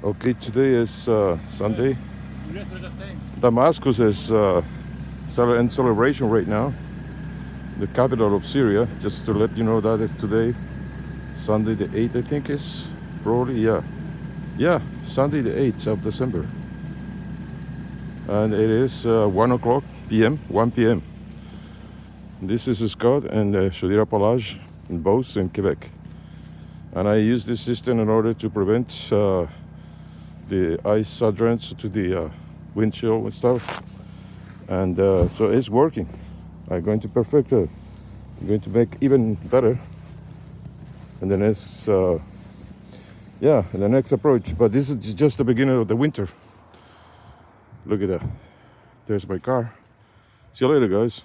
Okay, today is Sunday. Damascus is in celebration right now. The capital of Syria. Just to let you know, that is today, Sunday the 8th, I think is probably, yeah, Sunday the 8th of December, and it is 1 o'clock p.m. 1 p.m. This is Scott and Chaudière Appalaches in Beauce in Quebec, and I use this system in order to prevent the ice adherence to the windshield and stuff, and so it's working. I'm going to perfect it. I'm going to make even better in the next in the next approach. But this is just the beginning of the winter. Look at that. There's my car. See you later, guys.